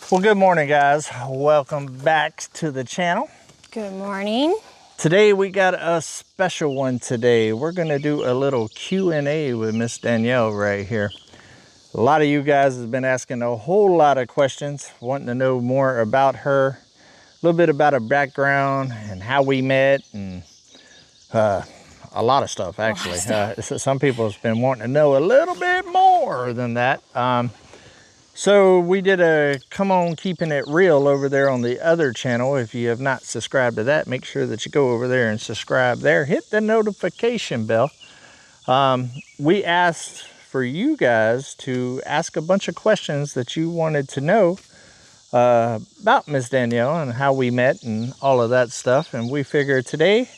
Well, good morning, guys. Welcome back to the channel. Good morning. Today we got a special one today. We're going to do a little Q&A with Miss Danielle right here. A lot of you guys have been asking a whole lot of questions, wanting to know more about her, a little bit about her background and how we met, and a lot of stuff, actually. Some people have been wanting to know a little bit more than that. So we did a Come On Keeping It Real over there on the other channel. If you have not subscribed to that, make sure that you go over there and subscribe there. Hit the notification bell. We asked for you guys to ask a bunch of questions that you wanted to know about Miss Danielle and how we met and all of that stuff. And we figured today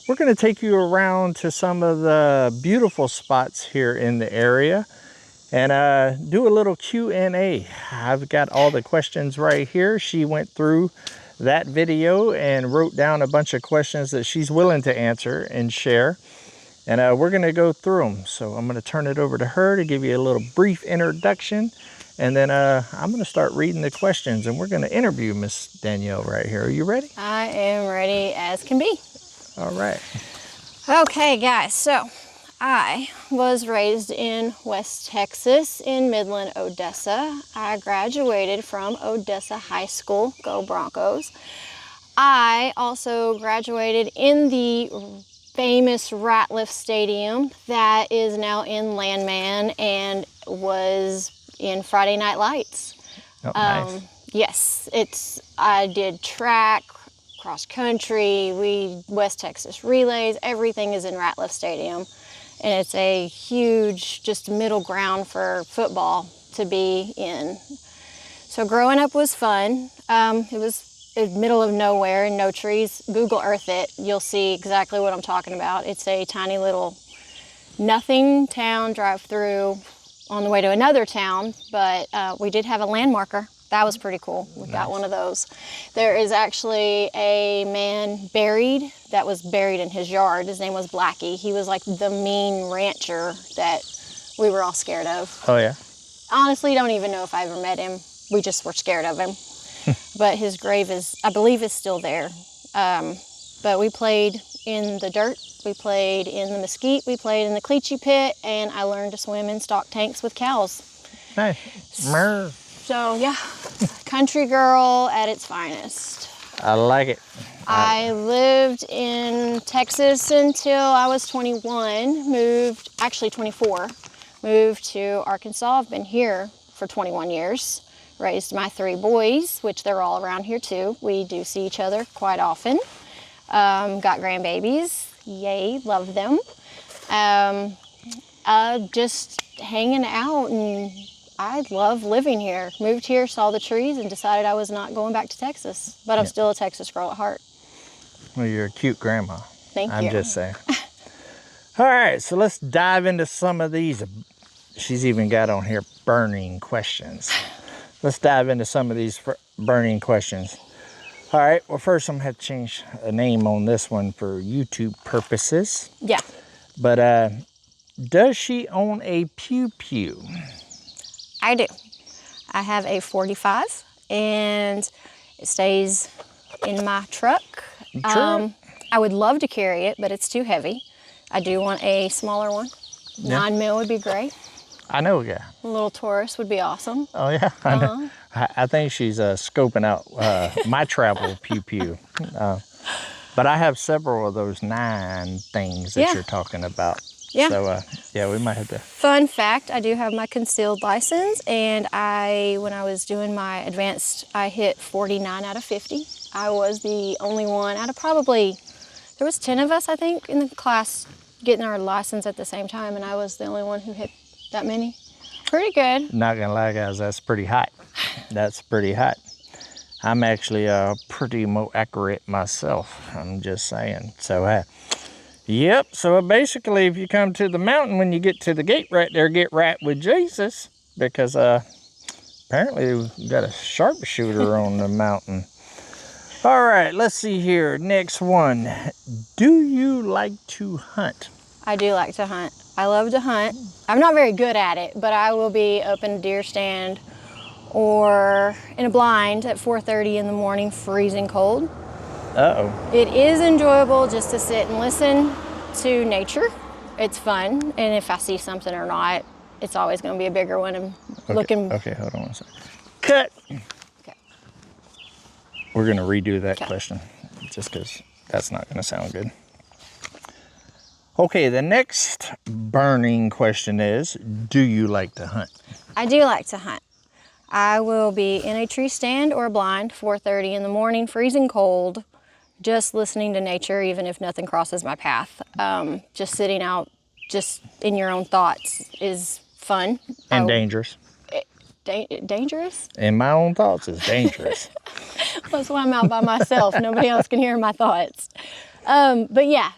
we're going to take you around to some of the beautiful spots here in the area and do a little Q&A. I've got all the questions right here. She went through that video and wrote down a bunch of questions that she's willing to answer and share. And we're gonna go through them. So I'm gonna turn it over to her to give you a little brief introduction. And then I'm gonna start reading the questions and we're gonna interview Miss Danielle right here. Are you ready? I am ready as can be. All right. Okay, guys, so I was raised in West Texas in Midland, Odessa. I graduated from Odessa High School, go Broncos. I also graduated in the famous Ratliff Stadium that is now in Landman and was in Friday Night Lights. Oh, nice. Yes, I did track, cross country, West Texas relays, everything is in Ratliff Stadium. And it's a huge, just middle ground for football to be in. So growing up was fun. It was in the middle of nowhere and no trees. Google Earth it, you'll see exactly what I'm talking about. It's a tiny little nothing town drive through on the way to another town, but we did have a landmarker. That was pretty cool. We got one of those. There is actually a man that was buried in his yard. His name was Blackie. He was like the mean rancher that we were all scared of. Oh, yeah? Honestly, don't even know if I ever met him. We just were scared of him. But his grave I believe is still there. But we played in the dirt. We played in the mesquite. We played in the cleachy pit. And I learned to swim in stock tanks with cows. Nice. Mer. So yeah, country girl at its finest. I like it. I lived in Texas until I was 21, actually 24, moved to Arkansas. I've been here for 21 years, raised my 3 boys, which they're all around here too. We do see each other quite often. Got grandbabies, yay, love them. Just hanging out, and I love living here. Moved here, saw the trees, and decided I was not going back to Texas. But I'm still a Texas girl at heart. Well, you're a cute grandma. Thank you. I'm just saying. All right, so let's dive into some of these. She's even got on here burning questions. Let's dive into some of these burning questions. All right, well, first I'm going to have to change a name on this one for YouTube purposes. Yeah. But does she own a pew pew? I do. I have a 45 and it stays in my truck. Sure. I would love to carry it, but it's too heavy. I do want a smaller one. 9 mil would be great. I know, yeah. A little Taurus would be awesome. Oh, yeah. I know. I think she's scoping out my travel pew pew. But I have several of those 9 things that you're talking about. Yeah. So, yeah, we might have to. Fun fact, I do have my concealed license, and when I was doing my advanced, I hit 49 out of 50. I was the only one out of there was 10 of us, I think, in the class getting our license at the same time, and I was the only one who hit that many. Pretty good. Not gonna lie, guys, that's pretty hot. That's pretty hot. I'm actually pretty accurate myself, I'm just saying. So, yep, so basically if you come to the mountain, when you get to the gate right there, get right with Jesus, because apparently we've got a sharpshooter on the mountain. All right, let's see here. Next one. Do you like to hunt? I do like to hunt. I love to hunt. I'm not very good at it, but I will be up in a deer stand or in a blind at 4:30 in the morning, freezing cold. Uh-oh. It is enjoyable just to sit and listen to nature. It's fun, and if I see something or not, it's always going to be a bigger one. And looking. Okay, hold on one second. Cut. Okay. We're going to redo that question, just because that's not going to sound good. Okay, the next burning question is, do you like to hunt? I do like to hunt. I will be in a tree stand or a blind, 4:30 in the morning, freezing cold, just listening to nature, even if nothing crosses my path. Just sitting out, just in your own thoughts is fun. And dangerous. Dangerous? In my own thoughts is dangerous. That's why I'm out by myself. Nobody else can hear my thoughts. But yeah,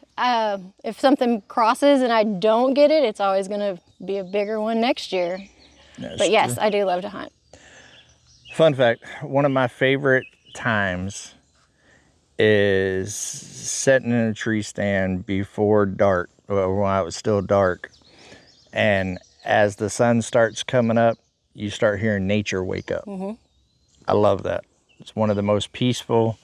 if something crosses and I don't get it, it's always going to be a bigger one next year. But yes, I do love to hunt. Fun fact, one of my favorite times is sitting in a tree stand before dark, while it was still dark. And as the sun starts coming up, you start hearing nature wake up. Mm-hmm. I love that. It's one of the most peaceful,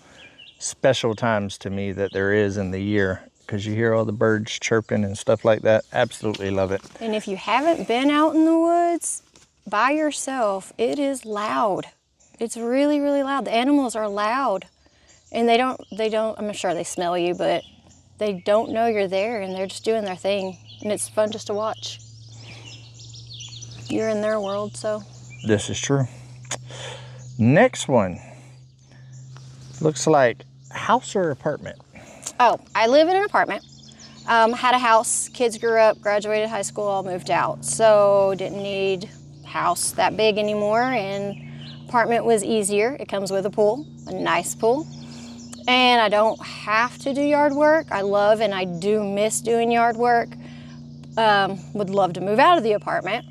special times to me that there is in the year, because you hear all the birds chirping and stuff like that. Absolutely love it. And if you haven't been out in the woods by yourself, it is loud. It's really, really loud. The animals are loud, and they don't, I'm sure they smell you, but they don't know you're there, and they're just doing their thing, and it's fun just to watch. You're in their world, so. This is true. Next one. Looks like house or apartment? Oh, I live in an apartment. Had a house, kids grew up, graduated high school, all moved out. So didn't need a house that big anymore, and apartment was easier. It comes with a pool, a nice pool. And I don't have to do yard work. I love and I do miss doing yard work. Would love to move out of the apartment.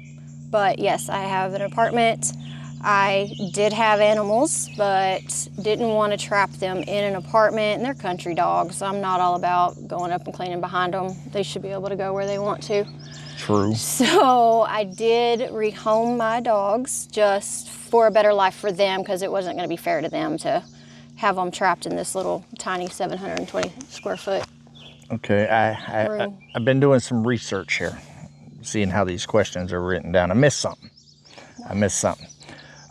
But yes, I have an apartment. I did have animals, but didn't want to trap them in an apartment, and they're country dogs. I'm not all about going up and cleaning behind them. They should be able to go where they want to. True. So I did rehome my dogs just for a better life for them, because it wasn't going to be fair to them to have them trapped in this little tiny 720 square foot Okay, I've been doing some research here, seeing how these questions are written down. I missed something.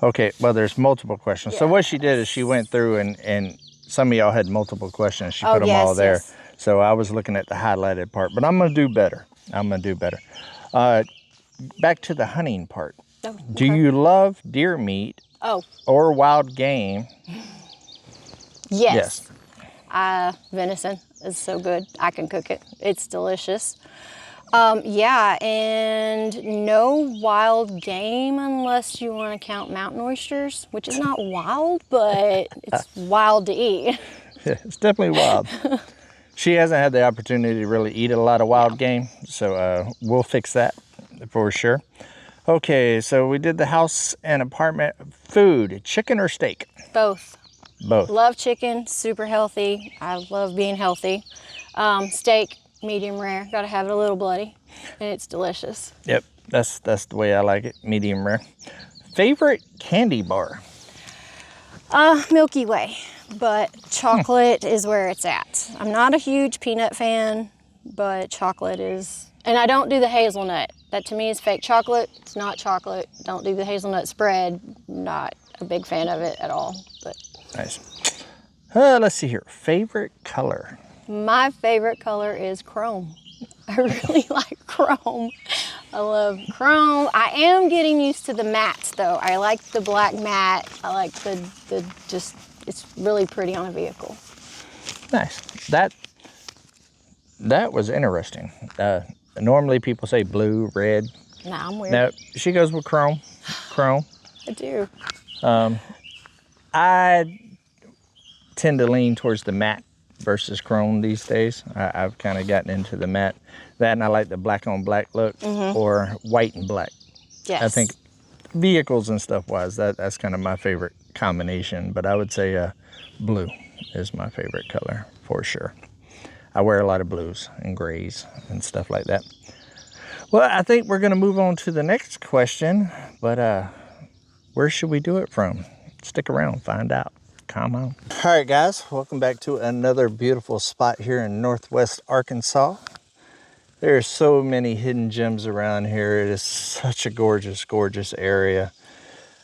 Okay, well, there's multiple questions. Yeah. So what she did is she went through and some of y'all had multiple questions. She put them all there. Yes. So I was looking at the highlighted part, but I'm going to do better. Back to the hunting part. Oh, okay. Do you love deer meat or wild game? Yes. Venison is so good. I can cook it. It's delicious. Yeah, and no wild game unless you want to count mountain oysters, which is not wild, but it's wild to eat. Yeah, it's definitely wild. She hasn't had the opportunity to really eat a lot of wild game, so we'll fix that for sure. Okay, so we did the house and apartment. Food, chicken or steak? Both. Both. Love chicken, super healthy. I love being healthy. Steak, medium rare. Got to have it a little bloody, and it's delicious. Yep, that's the way I like it, medium rare. Favorite candy bar? Milky Way, but chocolate is where it's at. I'm not a huge peanut fan, but chocolate is. And I don't do the hazelnut. That to me is fake chocolate. It's not chocolate. Don't do the hazelnut spread. Not a big fan of it at all. But nice. Let's see here. Favorite color? My favorite color is chrome. I really like chrome. I love chrome. I am getting used to the mattes though. I like the black matte. I like the just, it's really pretty on a vehicle. Nice. That was interesting. Normally people say blue, red. Nah, I'm weird. No, she goes with chrome. Chrome. I do. I tend to lean towards the matte versus chrome these days. I've kind of gotten into the matte. That, and I like the black on black look, or white and black. Yes. I think vehicles and stuff wise, that's kind of my favorite combination. But I would say blue is my favorite color for sure. I wear a lot of blues and grays and stuff like that. Well, I think we're going to move on to the next question. But Where should we do it from? Stick around, find out. Come on. All right, guys, welcome back to another beautiful spot here in Northwest Arkansas. There are so many hidden gems around here. It is such a gorgeous, gorgeous area.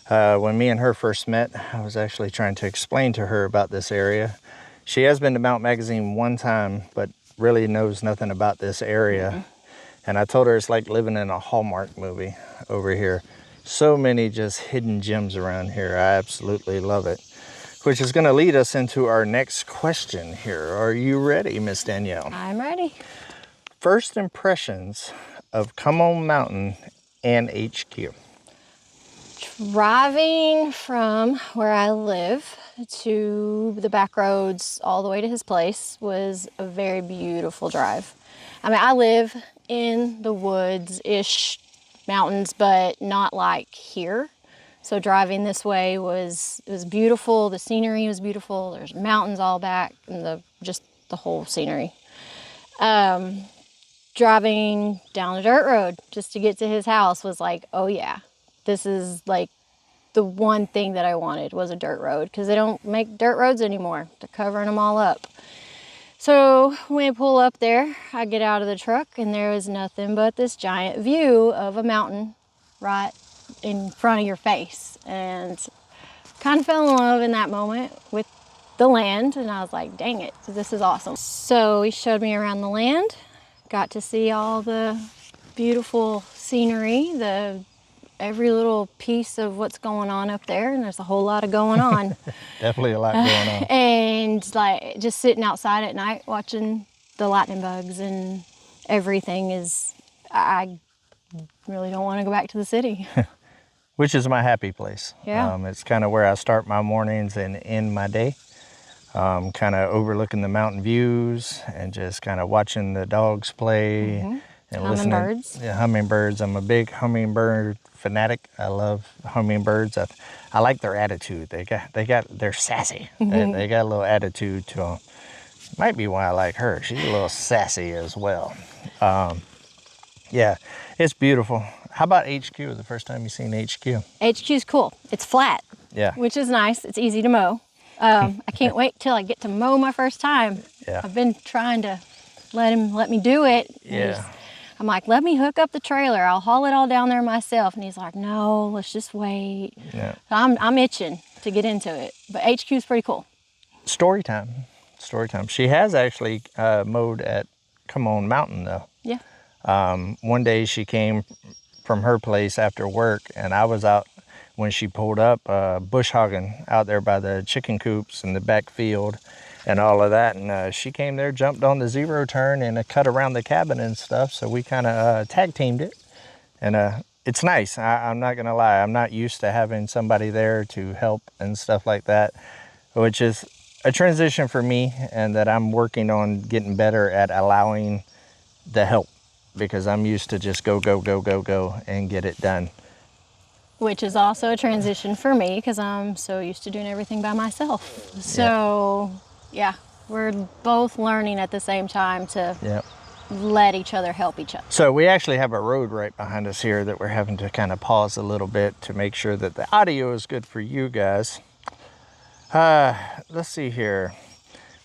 When me and her first met, I was actually trying to explain to her about this area. She has been to Mount Magazine one time, but really knows nothing about this area. And I told her it's like living in a Hallmark movie over here. So many just hidden gems around here. I absolutely love it. Which is going to lead us into our next question here. Are you ready, Miss Danielle? I'm ready. First impressions of Come On Mountain and HQ. Driving from where I live to the back roads all the way to his place was a very beautiful drive. I mean, I live in the woods-ish mountains, but not like here. So driving this way was beautiful. The scenery was beautiful. There's mountains all back and just the whole scenery. Driving down a dirt road just to get to his house was like, oh yeah, this is like the one thing that I wanted was a dirt road, because they don't make dirt roads anymore. They're covering them all up. So when I pull up there, I get out of the truck and there was nothing but this giant view of a mountain right in front of your face, and kind of fell in love in that moment with the land, and I was like, dang it, this is awesome. So he showed me around the land, got to see all the beautiful scenery, every little piece of what's going on up there, and there's a whole lot of going on. Definitely a lot going on. And like just sitting outside at night watching the lightning bugs and everything I really don't want to go back to the city. Which is my happy place. Yeah. It's kind of where I start my mornings and end my day. Kind of overlooking the mountain views and just kind of watching the dogs play and listening. Hummingbirds. Yeah, hummingbirds. I'm a big hummingbird fanatic. I love hummingbirds. I like their attitude. They're sassy. They got a little attitude to them. Might be why I like her. She's a little sassy as well. Yeah, it's beautiful. How about HQ? The first time you seen HQ? HQ's cool. It's flat. Yeah. Which is nice. It's easy to mow. I can't wait till I get to mow my first time. Yeah. I've been trying to let me do it. Yeah. I'm like, let me hook up the trailer. I'll haul it all down there myself. And he's like, no, let's just wait. Yeah. I'm itching to get into it. But HQ's pretty cool. Story time. She has actually mowed at Come On Mountain though. Yeah. One day she came from her place after work, and I was out when she pulled up bush hogging out there by the chicken coops in the back field and all of that. And she came there, jumped on the zero turn and cut around the cabin and stuff. So we kind of tag teamed it. And it's nice. I'm not going to lie. I'm not used to having somebody there to help and stuff like that, which is a transition for me, and that I'm working on getting better at allowing the help, because I'm used to just go and get it done. Which is also a transition for me, because I'm so used to doing everything by myself. So yeah, we're both learning at the same time to let each other help each other. So we actually have a road right behind us here that we're having to kind of pause a little bit to make sure that the audio is good for you guys. Let's see here.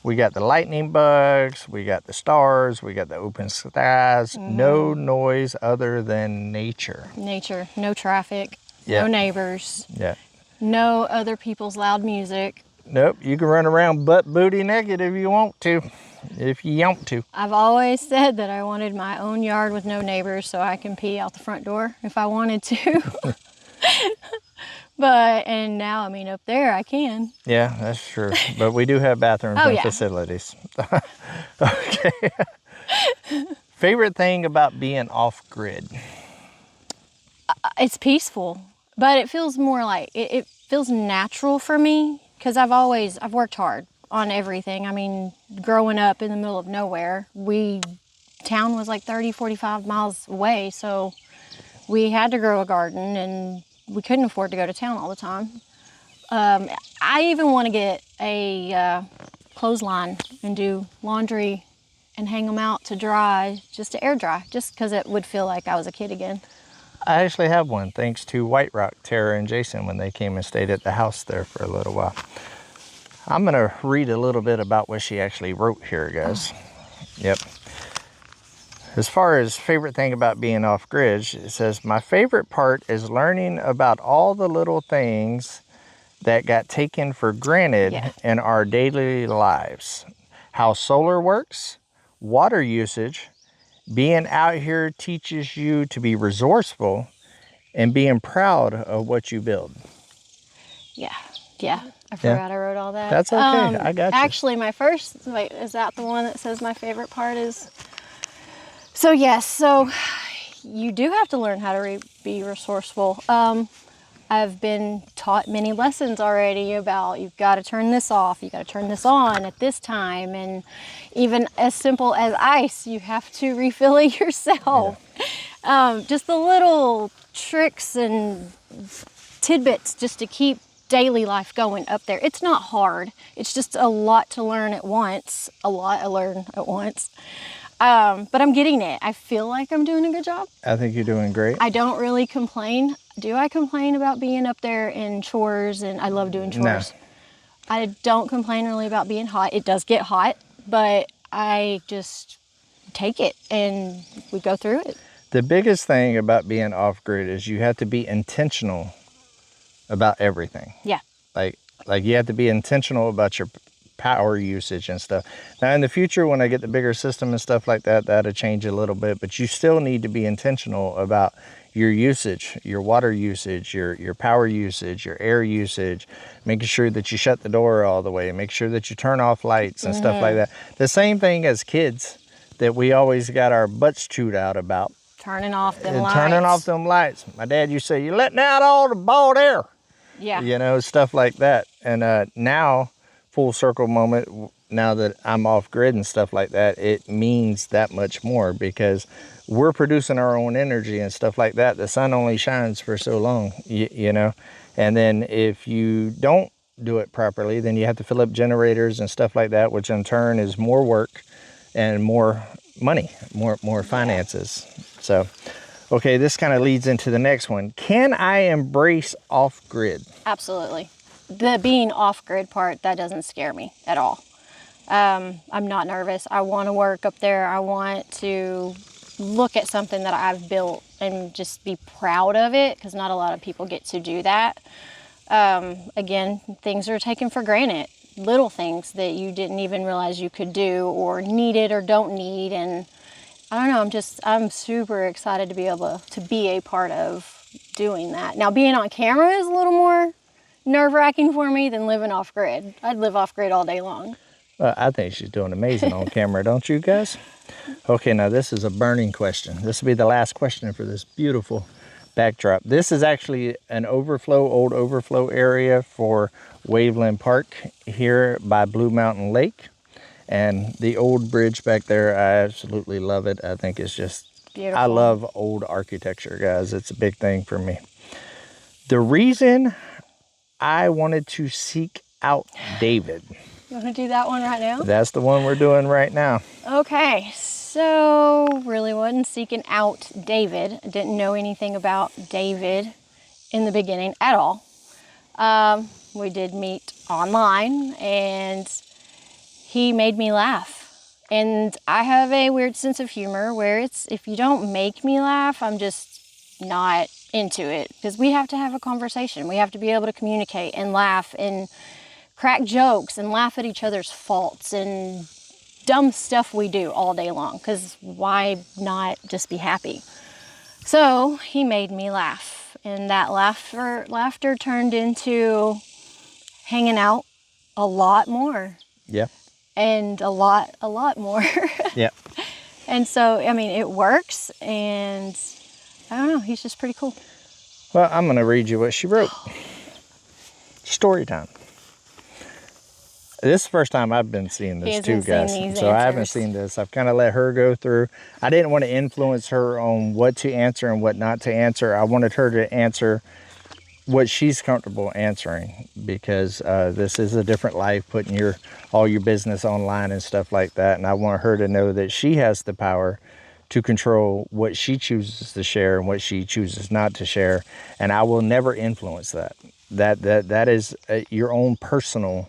We got the lightning bugs, we got the stars, we got the open skies, no noise other than nature. Nature, no traffic, no neighbors, no other people's loud music. Nope, you can run around butt booty naked if you want to. I've always said that I wanted my own yard with no neighbors so I can pee out the front door if I wanted to. And now, I mean, up there I can. Yeah, that's true. But we do have bathrooms and facilities. Okay. Favorite thing about being off-grid? It's peaceful, but it feels more like, it feels natural for me, because I've worked hard on everything. I mean, growing up in the middle of nowhere, town was like 30, 45 miles away, so we had to grow a garden, and we couldn't afford to go to town all the time. I even want to get a clothesline and do laundry and hang them out to dry, just to air dry, just because it would feel like I was a kid again. I actually have one, thanks to White Rock, Tara and Jason, when they came and stayed at the house there for a little while. I'm gonna read a little bit about what she actually wrote here, guys. Yep. As far as favorite thing about being off-grid, it says, my favorite part is learning about all the little things that got taken for granted in our daily lives. How solar works, water usage, being out here teaches you to be resourceful, and being proud of what you build. Yeah. I forgot I wrote all that. That's okay. I got you. Actually, my first, wait, is that the one that says my favorite part is? So yes, so you do have to learn how to be resourceful. I've been taught many lessons already about you've got to turn this off, you got to turn this on at this time, and even as simple as ice, you have to refill it yourself. Yeah. Just the little tricks and tidbits just to keep daily life going up there. It's not hard. It's just a lot to learn at once. A lot to learn at once. But I'm getting it. I feel like I'm doing a good job. I think you're doing great. I don't really complain. Do I complain about being up there in chores? And I love doing chores. No. I don't complain really about being hot. It does get hot, but I just take it and we go through it. The biggest thing about being off-grid is you have to be intentional about everything. Yeah. Like you have to be intentional about your power usage and stuff. Now in the future, when I get the bigger system and stuff like that, that'll change a little bit, but you still need to be intentional about your usage, your water usage, your power usage, your air usage, making sure that you shut the door all the way, make sure that you turn off lights and stuff like that. The same thing as kids that we always got our butts chewed out about. Turning off them lights. Turning off them lights. My dad used to say, you're letting out all the bald air. Yeah. You know, stuff like that. And now, full circle moment, now that I'm off grid and stuff like that, it means that much more because we're producing our own energy and stuff like that. The sun only shines for so long, you know. And then if you don't do it properly, then you have to fill up generators and stuff like that, which in turn is more work and more money, more finances. So, okay, this kind of leads into the next one. Can I embrace off-grid? Absolutely. The being off-grid part, that doesn't scare me at all. I'm not nervous. I want to work up there. I want to look at something that I've built and just be proud of it, because not a lot of people get to do that. Again, things are taken for granted. Little things that you didn't even realize you could do or needed or don't need. And I don't know, I'm super excited to be able to be a part of doing that. Now, being on camera is a little more nerve-wracking for me than living off-grid. I'd live off-grid all day long. I think she's doing amazing on camera, don't you guys? Okay, now this is a burning question. This will be the last question for this beautiful backdrop. This is actually an old overflow area for Waveland Park here by Blue Mountain Lake. And the old bridge back there, I absolutely love it. I think it's just beautiful. I love old architecture, guys. It's a big thing for me. The reason I wanted to seek out David. You want to do that one right now? That's the one we're doing right now. Okay. So really wasn't seeking out David. I didn't know anything about David in the beginning at all. We did meet online and he made me laugh. And I have a weird sense of humor where if you don't make me laugh, I'm just not into it, because we have to have a conversation. We have to be able to communicate and laugh and crack jokes and laugh at each other's faults and dumb stuff we do all day long, because why not just be happy? So he made me laugh, and that laughter turned into hanging out a lot more. Yeah. And a lot more. Yeah. And so, I mean, it works, and I don't know, he's just pretty cool. Well, I'm going to read you what she wrote. Story time. This is the first time I've been seeing this too, guys. So I haven't seen this. I've kind of let her go through. I didn't want to influence her on what to answer and what not to answer. I wanted her to answer what she's comfortable answering, because this is a different life, putting all your business online and stuff like that. And I want her to know that she has the power to control what she chooses to share and what she chooses not to share, and I will never influence that. That is your own personal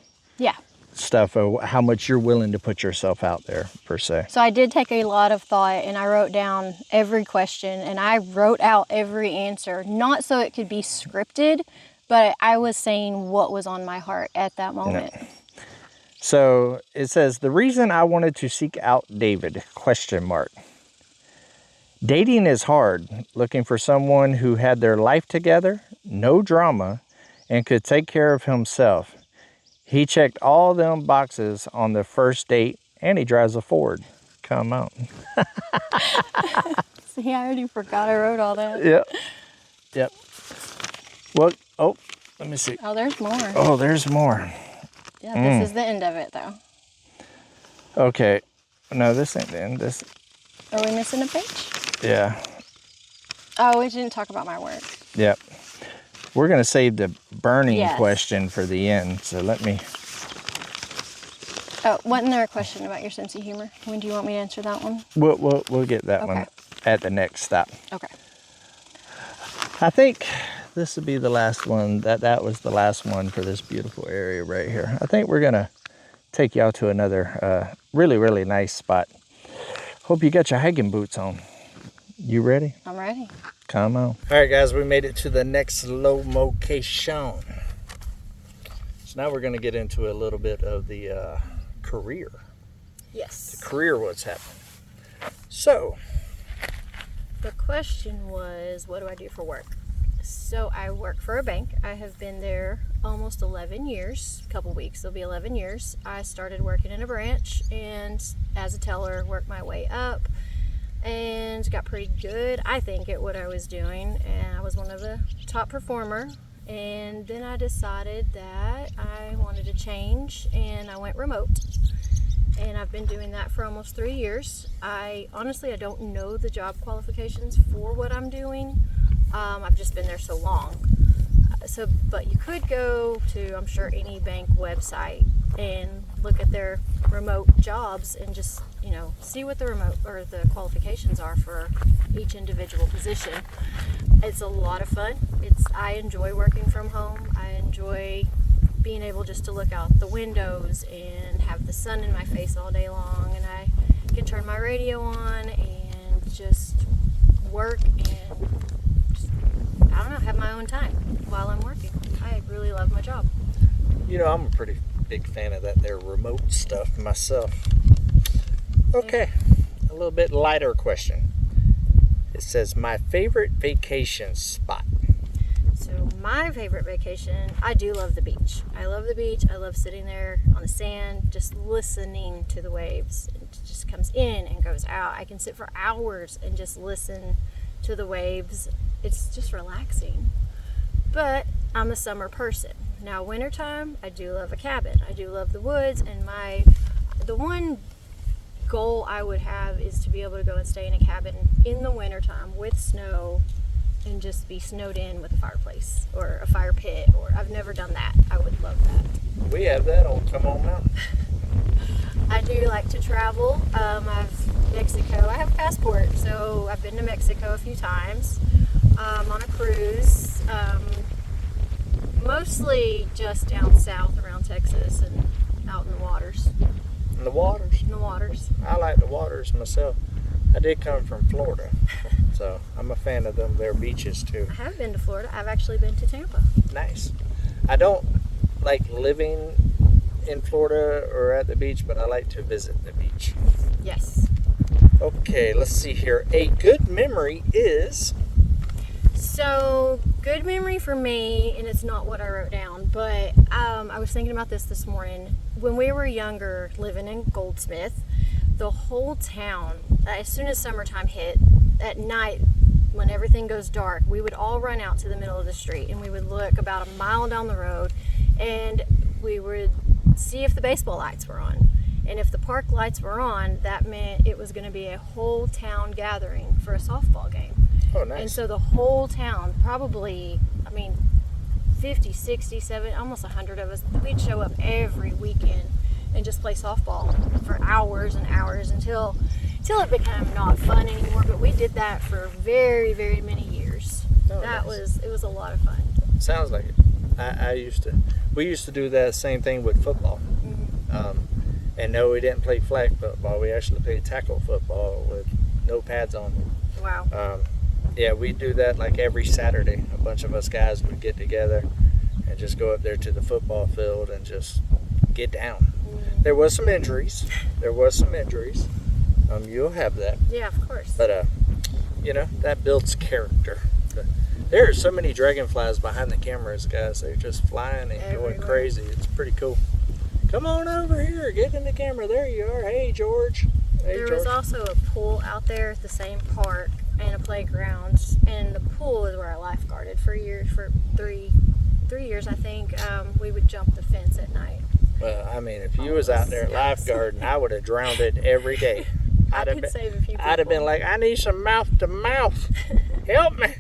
stuff of how much you're willing to put yourself out there, per se. So I did take a lot of thought, and I wrote down every question, and I wrote out every answer, not so it could be scripted, but I was saying what was on my heart at that moment. Yeah. So it says, the reason I wanted to seek out David, ? Dating is hard. Looking for someone who had their life together, no drama, and could take care of himself. He checked all them boxes on the first date, and he drives a Ford. Come on. See, I already forgot I wrote all that. Yep. Well, oh, let me see. Oh, there's more. Oh, there's more. Yeah, this is the end of it, though. Okay. No, this ain't the end. This. Are we missing a page? Yeah. Oh, we didn't talk about my work. Yep. We're going to save the burning question for the end, so let me... Oh, wasn't there a question about your sense of humor? When do you want me to answer that one? We'll get that one at the next stop. Okay. I think this will be the last one. That was the last one for this beautiful area right here. I think we're going to take y'all to another really, really nice spot. Hope you got your hiking boots on. You ready? I'm ready. Come on. All right, guys, we made it to the next location. So now we're going to get into a little bit of the career. Yes. The career, what's happening. So, the question was, what do I do for work? So I work for a bank. I have been there almost 11 years, a couple weeks, it'll be 11 years. I started working in a branch and as a teller, worked my way up and got pretty good, I think, at what I was doing. And I was one of the top performer. And then I decided that I wanted to change and I went remote. And I've been doing that for almost 3 years. Honestly, I don't know the job qualifications for what I'm doing. I've just been there so long. But you could go to, I'm sure, any bank website and look at their remote jobs and just, see what the remote or the qualifications are for each individual position. It's a lot of fun. I enjoy working from home. I enjoy being able just to look out the windows and have the sun in my face all day long, and I can turn my radio on and just work and have my own time while I'm working. I really love my job. I'm a pretty big fan of that there remote stuff myself. Okay, a little bit lighter question. It says, my favorite vacation spot. So my favorite vacation, I do love the beach. I love the beach. I love sitting there on the sand, just listening to the waves. It just comes in and goes out. I can sit for hours and just listen to the waves. It's just relaxing. But I'm a summer person. Now, wintertime, I do love a cabin. I do love the woods, and the one goal I would have is to be able to go and stay in a cabin in the wintertime with snow and just be snowed in with a fireplace or a fire pit. Or I've never done that. I would love that. We have that on Come On Mountain. I do like to travel. Mexico. I have a passport, so I've been to Mexico a few times on a cruise. Mostly just down south around Texas and out in the waters. In the waters? In the waters. I like the waters myself. I did come from Florida, so I'm a fan of their beaches too. I have been to Florida. I've actually been to Tampa. Nice. I don't like living in Florida or at the beach, but I like to visit the beach. Yes. Okay, let's see here. A good memory is... So, good memory for me, and it's not what I wrote down, but I was thinking about this morning. When we were younger, living in Goldsmith, the whole town, as soon as summertime hit, at night, when everything goes dark, we would all run out to the middle of the street, and we would look about a mile down the road, and we would see if the baseball lights were on. And if the park lights were on, that meant it was going to be a whole town gathering for a softball game. Oh, nice. And so the whole town, probably, 50, 60, 70, almost 100 of us, we'd show up every weekend and just play softball for hours and hours until till it became not fun anymore. But we did that for very, very many years. Oh, It was a lot of fun. Sounds like it. We used to do that same thing with football. And no, we didn't play flag football. We actually played tackle football with no pads on. Wow. Yeah, we do that like every Saturday. A bunch of us guys would get together and just go up there to the football field and just get down. There was some injuries. You'll have that. Yeah, of course. But, that builds character. There are so many dragonflies behind the cameras, guys. They're just flying and going crazy. It's pretty cool. Come on over here. Get in the camera. There you are. Hey, George. There was also a pool out there at the same park and a playground. And the pool is where I lifeguarded for years. For three years, I think. We would jump the fence at night. Well, I mean, if you was out there lifeguarding, I would have drowned it every day. I could save a few people. I'd have been like, I need some mouth to mouth. Help me.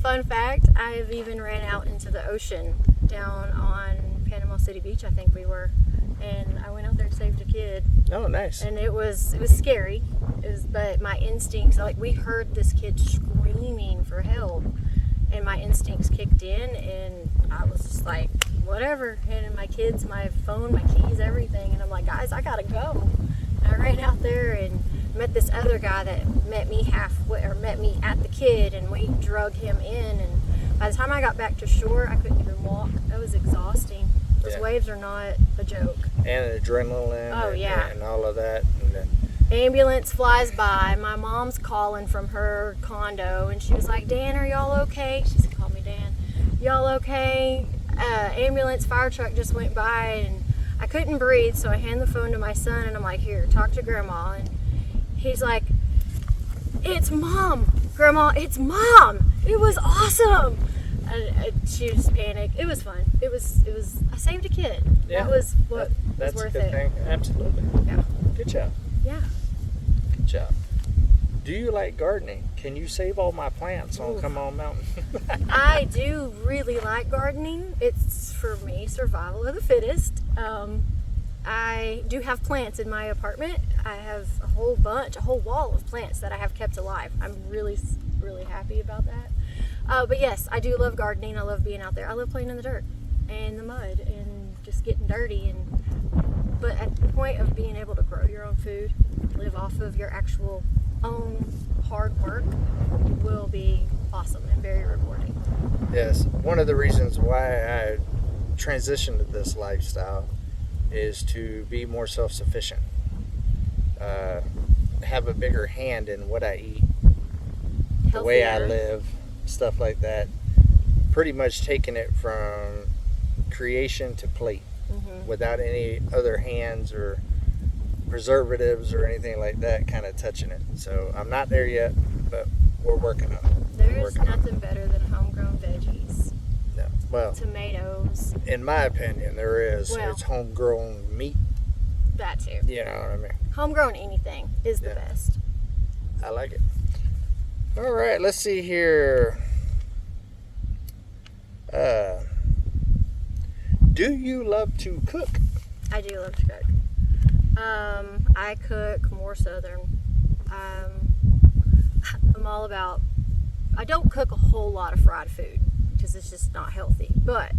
Fun fact, I have even ran out into the ocean down on Panama City Beach, I think we were. And I went out there and saved a kid. Oh, nice. And it was scary. But my instincts, like we heard this kid screaming for help. And my instincts kicked in and I was just like, whatever. Handing my kids my phone, my keys, everything. And I'm like, guys, I gotta go. And I ran out there and met this other guy that met me at the kid, and we drug him in. And by the time I got back to shore, I couldn't even walk. That was exhausting. Those waves are not a joke. And adrenaline. Oh, yeah. And all of that. Ambulance flies by. My mom's calling from her condo, and she was like, Dan, are y'all okay? She said, call me Dan. Y'all okay? Ambulance, fire truck just went by, and I couldn't breathe, so I hand the phone to my son, and I'm like, here, talk to Grandma. And he's like, it's Mom, Grandma, it's Mom. It was awesome. And she just panicked. It was fun. It was. I saved a kid. Yeah. That was what was worth it. That's a good thing. Absolutely. Yeah. Good job. Yeah. Good job. Do you like gardening? Can you save all my plants on Come On Mountain? I do really like gardening. It's, for me, survival of the fittest. I do have plants in my apartment. I have a whole wall of plants that I have kept alive. I'm really, really happy about that. But yes, I do love gardening. I love being out there. I love playing in the dirt and the mud and just getting dirty. But at the point of being able to grow your own food, live off of your actual own hard work, will be awesome and very rewarding. Yes, one of the reasons why I transitioned to this lifestyle is to be more self-sufficient, have a bigger hand in what I eat, the way I live, stuff like that. Pretty much taking it from creation to plate, without any other hands or preservatives or anything like that kind of touching it. So I'm not there yet, but we're working on it. There's nothing better than homegrown veggies. No. Well, tomatoes. In my opinion, there is. Well, it's homegrown meat. That too. You know what I mean? Homegrown anything is the best. I like it. All right, let's see here. Do you love to cook? I do love to cook. I cook more southern. I'm all about, I don't cook a whole lot of fried food because it's just not healthy. But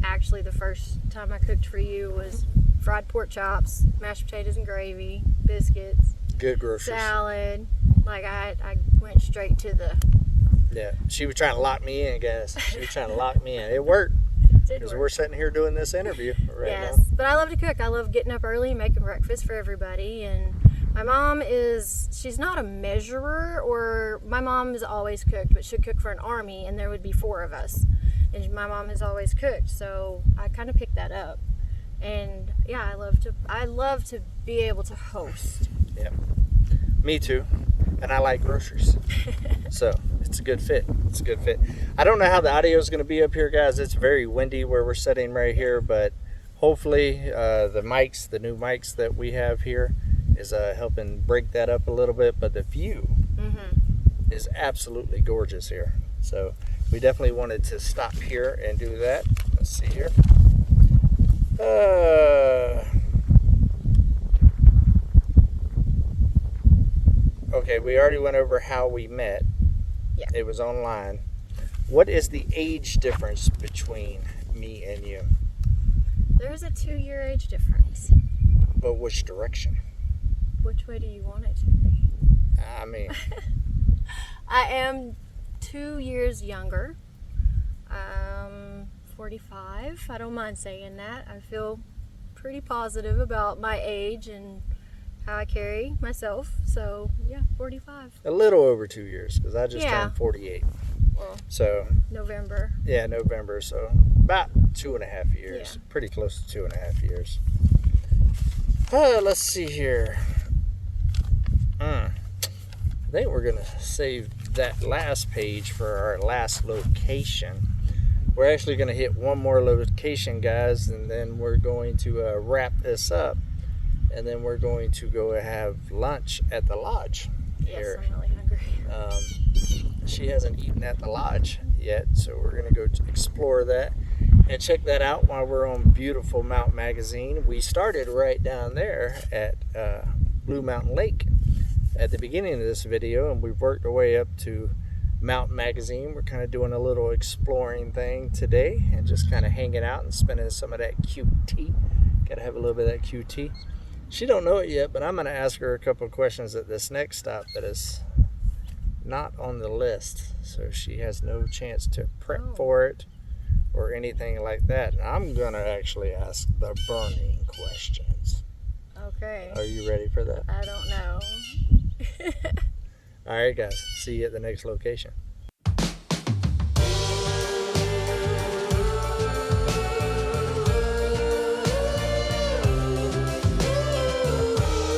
actually the first time I cooked for you was fried pork chops, mashed potatoes and gravy, biscuits. Good groceries. Salad. Like I went straight to the... Yeah, she was trying to lock me in, guys. She was trying to lock me in. It worked. Because we're sitting here doing this interview right now. Yes, but I love to cook. I love getting up early and making breakfast for everybody. And my mom she's not a measurer, or my mom has always cooked, but she'd cook for an army and there would be 4 of us. And my mom has always cooked, so I kind of picked that up. And yeah, I love to be able to host. Yeah, me too. And I like groceries. So it's a good fit. It's a good fit. I don't know how the audio is going to be up here, guys. It's very windy where we're sitting right here, but hopefully the new mics that we have here is helping break that up a little bit. But the view is absolutely gorgeous here. So we definitely wanted to stop here and do that. Let's see here. Okay, we already went over how we met. Yeah. It was online. What is the age difference between me and you? There's a 2-year age difference. But which direction? Which way do you want it to be? I mean, I am 2 years younger. 45. I don't mind saying that. I feel pretty positive about my age and how I carry myself. So, yeah, 45. a little over 2 years, because I just Yeah. turned 48. Well, So, November. yeah, November. So, about 2.5 years. Yeah. Pretty close to 2.5 years. Let's see here. I think we're going to save that last page for our last location. We're actually going to hit one more location, guys, and then we're going to wrap this up. And then we're going to go have lunch at the lodge here. Yes, I'm really hungry. She hasn't eaten at the lodge yet, so we're going to go explore that and check that out while we're on beautiful Mount Magazine. We started right down there at Blue Mountain Lake at the beginning of this video, and we've worked our way up to Mount Magazine. We're kind of doing a little exploring thing today and just kind of hanging out and spending some of that QT. Got to have a little bit of that QT. She don't know it yet, but I'm going to ask her a couple of questions at this next stop that is not on the list, so she has no chance to prep for it or anything like that. I'm going to actually ask the burning questions. Okay. Are you ready for that? I don't know. All right, guys. See you at the next location.